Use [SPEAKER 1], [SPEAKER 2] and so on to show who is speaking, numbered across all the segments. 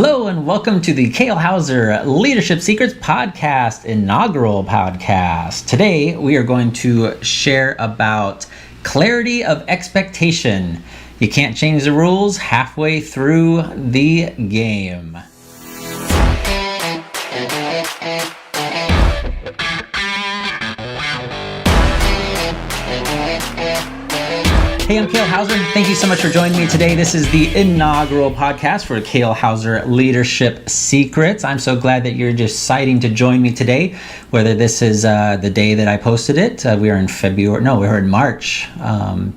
[SPEAKER 1] Hello and welcome to the Kale Houser Leadership Secrets podcast, inaugural podcast. Today we are going to share about clarity of expectation. You can't change the rules halfway through the game. Hey, I'm Kale Houser. Thank you so much for joining me today. This is the inaugural podcast for Kale Houser Leadership Secrets. I'm so glad that you're deciding to join me today, whether this is the day that I posted it. We're in March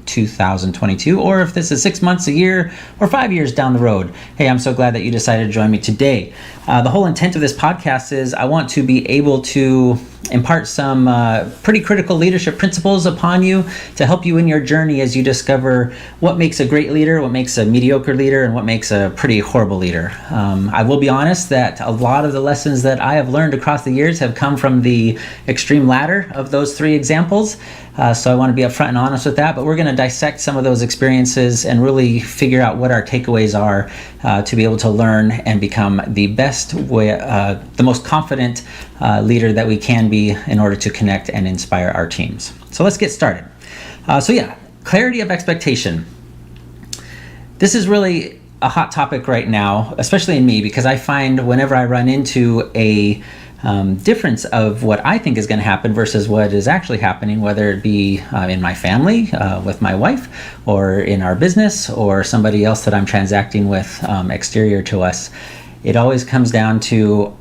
[SPEAKER 1] 2022, or if this is 6 months, a year, or 5 years down the road. Hey, I'm so glad that you decided to join me today. The whole intent of this podcast is I want to be able to impart some pretty critical leadership principles upon you to help you in your journey as you discover what makes a great leader, what makes a mediocre leader, and what makes a pretty horrible leader. I will be honest that a lot of the lessons that I have learned across the years have come from the extreme latter of those three examples. So I want to be upfront and honest with that, but we're going to dissect some of those experiences and really figure out what our takeaways are to be able to learn and become the best way, the most confident leader that we can be in order to connect and inspire our teams. So let's get started. Clarity of expectation. This is really a hot topic right now, especially in me, because I find whenever I run into a difference of what I think is going to happen versus what is actually happening, whether it be in my family, with my wife, or in our business, or somebody else that I'm transacting with exterior to us, it always comes down to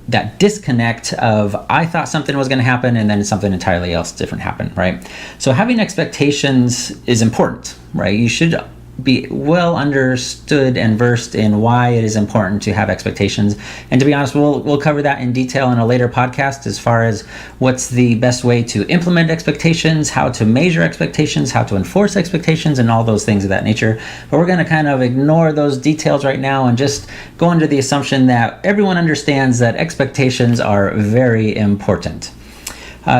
[SPEAKER 1] that disconnect of I thought something was going to happen and then something entirely else different happened, right? So having expectations is important, right? You should be well understood and versed in why it is important to have expectations. And to be honest, we'll cover that in detail in a later podcast as far as what's the best way to implement expectations, how to measure expectations, how to enforce expectations, and all those things of that nature. But we're going to kind of ignore those details right now and just go under the assumption that everyone understands that expectations are very important.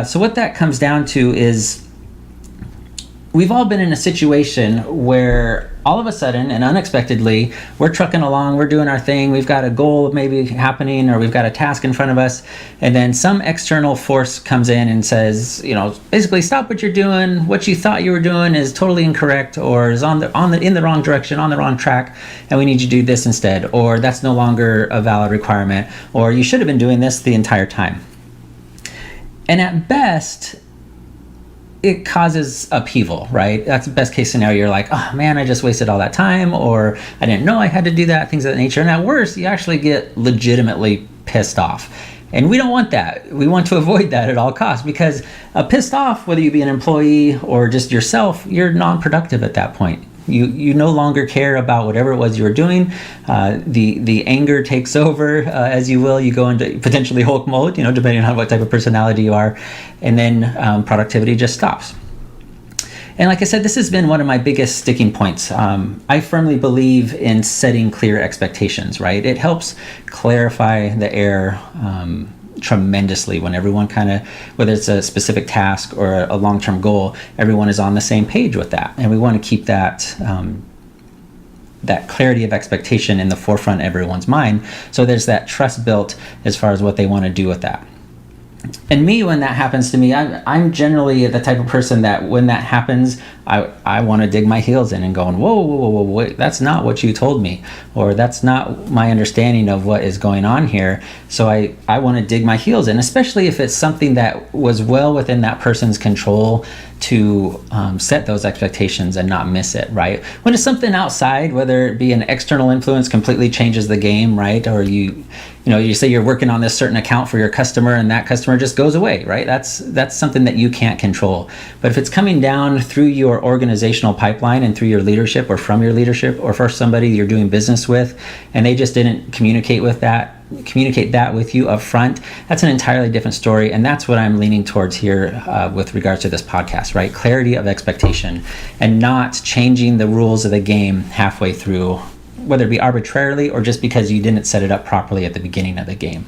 [SPEAKER 1] So what that comes down to is we've all been in a situation where all of a sudden and unexpectedly, we're trucking along, we're doing our thing, we've got a goal maybe happening, or we've got a task in front of us, and then some external force comes in and says, basically stop what you're doing, what you thought you were doing is totally incorrect, or is in the wrong direction, on the wrong track, and we need you to do this instead, or that's no longer a valid requirement, or you should have been doing this the entire time. And at best, it causes upheaval, right? That's the best case scenario. You're like, oh man, I just wasted all that time, or I didn't know I had to do that, things of that nature. And at worst, you actually get legitimately pissed off. And we don't want that. We want to avoid that at all costs, because pissed off, whether you be an employee or just yourself, you're non-productive at that point. You no longer care about whatever it was you were doing. The anger takes over, as you will. You go into potentially Hulk mode, depending on what type of personality you are, and then productivity just stops. And like I said, this has been one of my biggest sticking points. I firmly believe in setting clear expectations, right? It helps clarify the air tremendously when everyone whether it's a specific task or a long-term goal, everyone is on the same page with that. And we want to keep that clarity of expectation in the forefront of everyone's mind. So there's that trust built as far as what they want to do with that. And me, when that happens to me, I'm generally the type of person that when that happens, I want to dig my heels in and going, whoa, wait, that's not what you told me, or that's not my understanding of what is going on here. So I want to dig my heels in, especially if it's something that was well within that person's control to set those expectations and not miss it, right? When it's something outside, whether it be an external influence completely changes the game, right? Or you say you're working on this certain account for your customer and that customer just goes away, right? That's something that you can't control. But if it's coming down through your organizational pipeline and through your leadership or from your leadership or for somebody you're doing business with, and they just didn't communicate that with you up front, that's an entirely different story. And that's what I'm leaning towards here with regards to this podcast, right? Clarity of expectation and not changing the rules of the game halfway through, whether it be arbitrarily or just because you didn't set it up properly at the beginning of the game.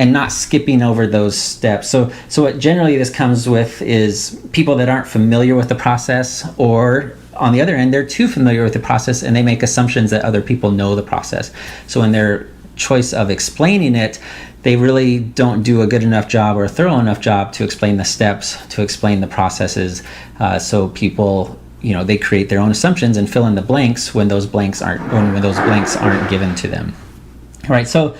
[SPEAKER 1] and not skipping over those steps. So what generally this comes with is people that aren't familiar with the process, or on the other end, they're too familiar with the process and they make assumptions that other people know the process. So in their choice of explaining it, they really don't do a good enough job or a thorough enough job to explain the steps, to explain the processes. So people, they create their own assumptions and fill in the blanks when those blanks aren't given to them. All right. So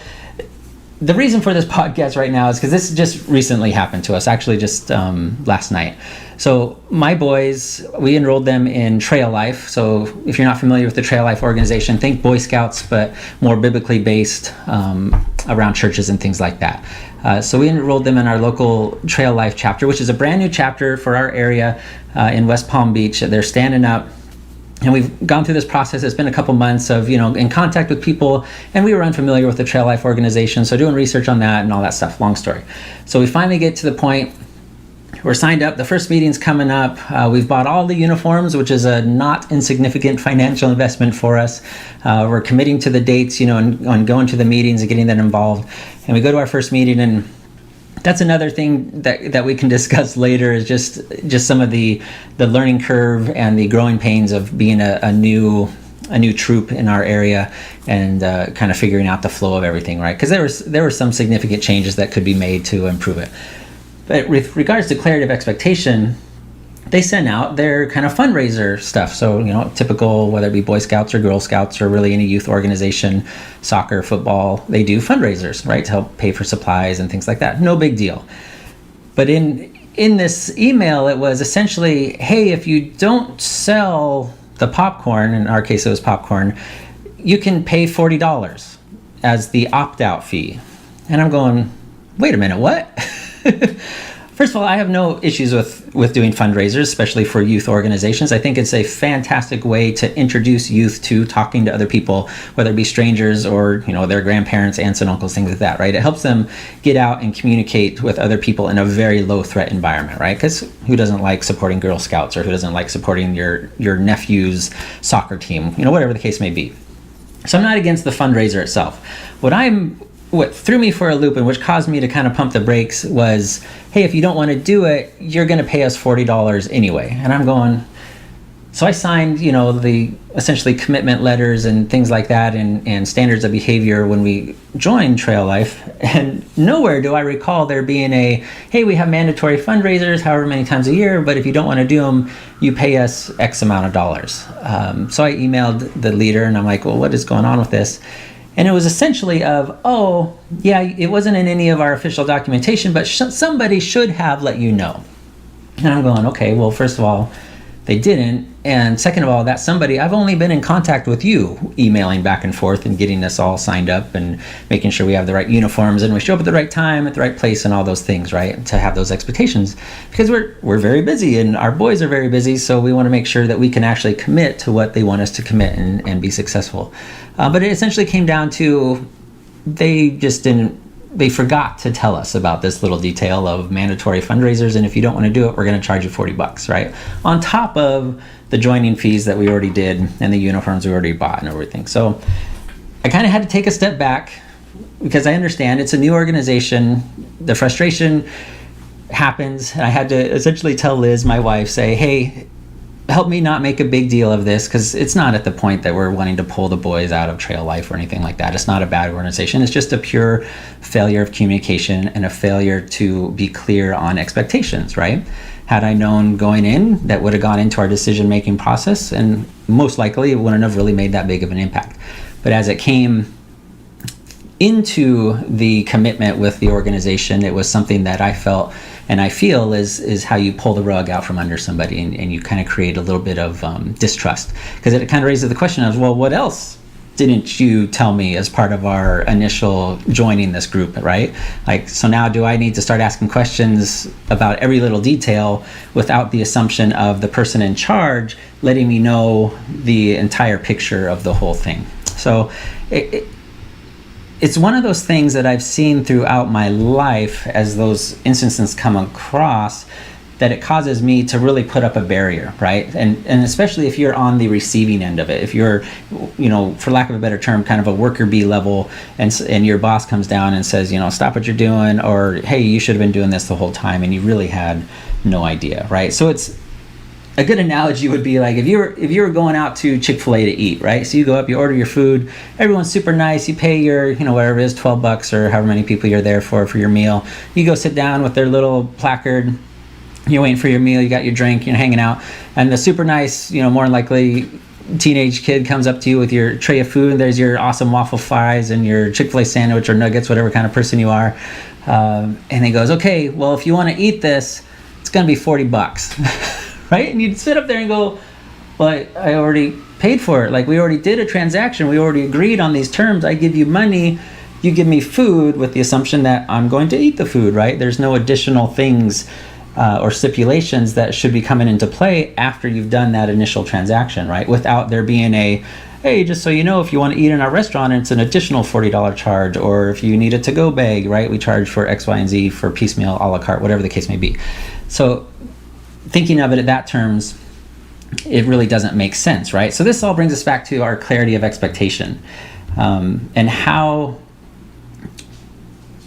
[SPEAKER 1] the reason for this podcast right now is because this just recently happened to us, actually just last night. So my boys, we enrolled them in Trail Life. So if you're not familiar with the Trail Life organization, think Boy Scouts, but more biblically based, around churches and things like that. So we enrolled them in our local Trail Life chapter, which is a brand new chapter for our area in West Palm Beach. They're standing up. And we've gone through this process. It's been a couple months of, in contact with people, and we were unfamiliar with the Trail Life organization, so doing research on that and all that stuff, long story. So we finally get to the point, we're signed up, the first meeting's coming up, we've bought all the uniforms, which is a not insignificant financial investment for us. We're committing to the dates, on going to the meetings and getting them involved. And we go to our first meeting, and that's another thing that we can discuss later, is just some of the learning curve and the growing pains of being a new troop in our area, and kind of figuring out the flow of everything, right? Because there were some significant changes that could be made to improve it. But with regards to clarity of expectation, they send out their kind of fundraiser stuff. So, typical, whether it be Boy Scouts or Girl Scouts or really any youth organization, soccer, football, they do fundraisers, right, to help pay for supplies and things like that. No big deal. But in this email, it was essentially, hey, if you don't sell the popcorn, in our case it was popcorn, you can pay $40 as the opt-out fee. And I'm going, wait a minute, what? First of all, I have no issues with doing fundraisers, especially for youth organizations. I think it's a fantastic way to introduce youth to talking to other people, whether it be strangers or, their grandparents, aunts and uncles, things like that, right? It helps them get out and communicate with other people in a very low threat environment, right? Because who doesn't like supporting Girl Scouts, or who doesn't like supporting your nephew's soccer team, whatever the case may be. So I'm not against the fundraiser itself. What threw me for a loop, and which caused me to kind of pump the brakes, was, hey, if you don't want to do it, you're going to pay us $40 anyway. And I'm going, so I signed, the essentially commitment letters and things like that, and standards of behavior when we joined Trail Life. And nowhere do I recall there being hey, we have mandatory fundraisers however many times a year, but if you don't want to do them, you pay us X amount of dollars. So I emailed the leader, and I'm like, well, what is going on with this? And it was essentially it wasn't in any of our official documentation, but somebody should have let you know. And I'm going, okay, well, first of all, they didn't. And second of all, that somebody, I've only been in contact with you, emailing back and forth and getting us all signed up and making sure we have the right uniforms and we show up at the right time, at the right place, and all those things, right? To have those expectations, because we're very busy and our boys are very busy. So we want to make sure that we can actually commit to what they want us to commit and be successful. But it essentially came down to, they forgot to tell us about this little detail of mandatory fundraisers, and if you don't want to do it, we're going to charge you $40, right? On top of the joining fees that we already did and the uniforms we already bought and everything. So I kind of had to take a step back, because I understand it's a new organization. The frustration happens, and I had to essentially tell Liz, my wife, say, hey, help me not make a big deal of this, because it's not at the point that we're wanting to pull the boys out of Trail Life or anything like that. It's not a bad organization. It's just a pure failure of communication and a failure to be clear on expectations, right? Had I known going in, that would have gone into our decision-making process, and most likely it wouldn't have really made that big of an impact. But as it came into the commitment with the organization, it was something that I felt and I feel is how you pull the rug out from under somebody, and you kind of create a little bit of distrust, because it kind of raises the question of, well, what else didn't you tell me as part of our initial joining this group, right? Like, so now do I need to start asking questions about every little detail without the assumption of the person in charge letting me know the entire picture of the whole thing? So it's one of those things that I've seen throughout my life as those instances come across, that it causes me to really put up a barrier, right? And especially if you're on the receiving end of it, if you're, for lack of a better term, kind of a worker bee level, and your boss comes down and says, stop what you're doing, or hey, you should have been doing this the whole time, and you really had no idea, right? So it's a good analogy would be like if you were going out to Chick-fil-A to eat, right? So you go up, you order your food, everyone's super nice, you pay your, whatever it is, $12 or however many people you're there for your meal. You go sit down with their little placard, you're waiting for your meal, you got your drink, you're hanging out, and the super nice, more likely teenage kid comes up to you with your tray of food, and there's your awesome waffle fries and your Chick-fil-A sandwich or nuggets, whatever kind of person you are, and he goes, okay, well, if you want to eat this, it's going to be $40, right? And you'd sit up there and go, well, I already paid for it. Like, we already did a transaction. We already agreed on these terms. I give you money. You give me food with the assumption that I'm going to eat the food, right? There's no additional things or stipulations that should be coming into play after you've done that initial transaction, right? Without there being a, hey, just so you know, if you want to eat in our restaurant, it's an additional $40 charge, or if you need a to-go bag, right? We charge for X, Y, and Z for piecemeal, a la carte, whatever the case may be. So thinking of it at that terms, it really doesn't make sense, right? So this all brings us back to our clarity of expectation, and how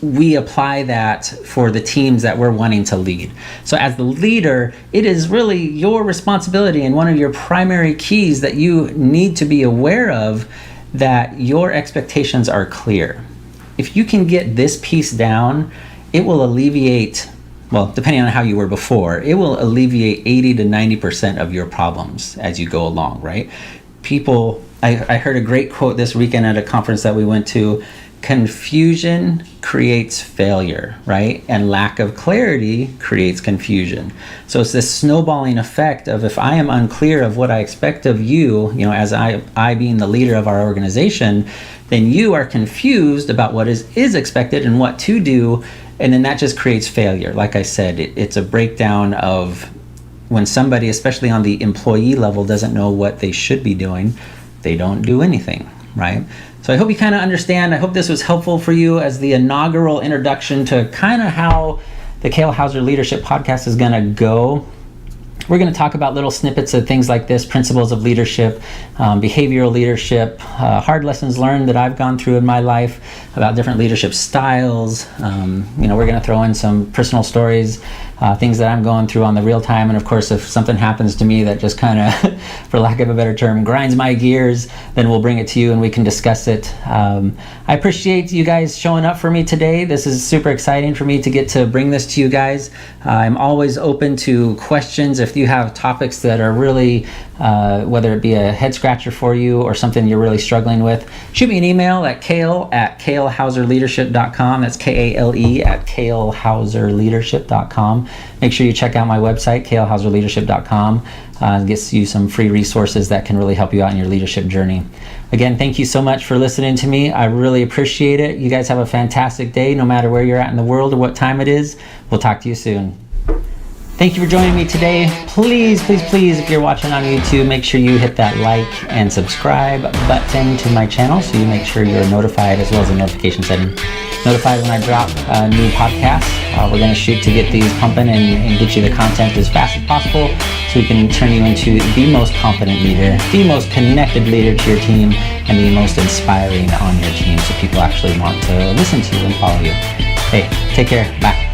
[SPEAKER 1] we apply that for the teams that we're wanting to lead. So as the leader, it is really your responsibility, and one of your primary keys that you need to be aware of, that your expectations are clear. If you can get this piece down, it will alleviate, well, depending on how you were before, it will alleviate 80 to 90% of your problems as you go along, right? I heard a great quote this weekend at a conference that we went to: confusion creates failure, right? And lack of clarity creates confusion. So it's this snowballing effect of, if I am unclear of what I expect of you, as I being the leader of our organization, then you are confused about what is expected and what to do. And then that just creates failure. Like I said, it's a breakdown of when somebody, especially on the employee level, doesn't know what they should be doing, they don't do anything, right? So I hope you kind of understand. I hope this was helpful for you as the inaugural introduction to kind of how the Kale Houser Leadership Podcast is going to go. We're going to talk about little snippets of things like this: principles of leadership, behavioral leadership, hard lessons learned that I've gone through in my life about different leadership styles. We're going to throw in some personal stories, things that I'm going through on the real time. And of course, if something happens to me that just kind of, for lack of a better term, grinds my gears, then we'll bring it to you and we can discuss it. I appreciate you guys showing up for me today. This is super exciting for me to get to bring this to you guys. I'm always open to questions. If you have topics that are really, whether it be a head scratcher for you or something you're really struggling with, shoot me an email at kale@kalehouserleadership.com. That's KALE at kalehouserleadership.com. Make sure you check out my website, kalehouserleadership.com. It gets you some free resources that can really help you out in your leadership journey. Again, thank you so much for listening to me. I really appreciate it. You guys have a fantastic day, no matter where you're at in the world or what time it is. We'll talk to you soon. Thank you for joining me today. Please, please, please, if you're watching on YouTube, make sure you hit that like and subscribe button to my channel so you make sure you're notified, as well as the notification setting. Notified when I drop a new podcast. We're going to shoot to get these pumping and get you the content as fast as possible so we can turn you into the most confident leader, the most connected leader to your team, and the most inspiring on your team, so people actually want to listen to you and follow you. Hey, take care. Bye.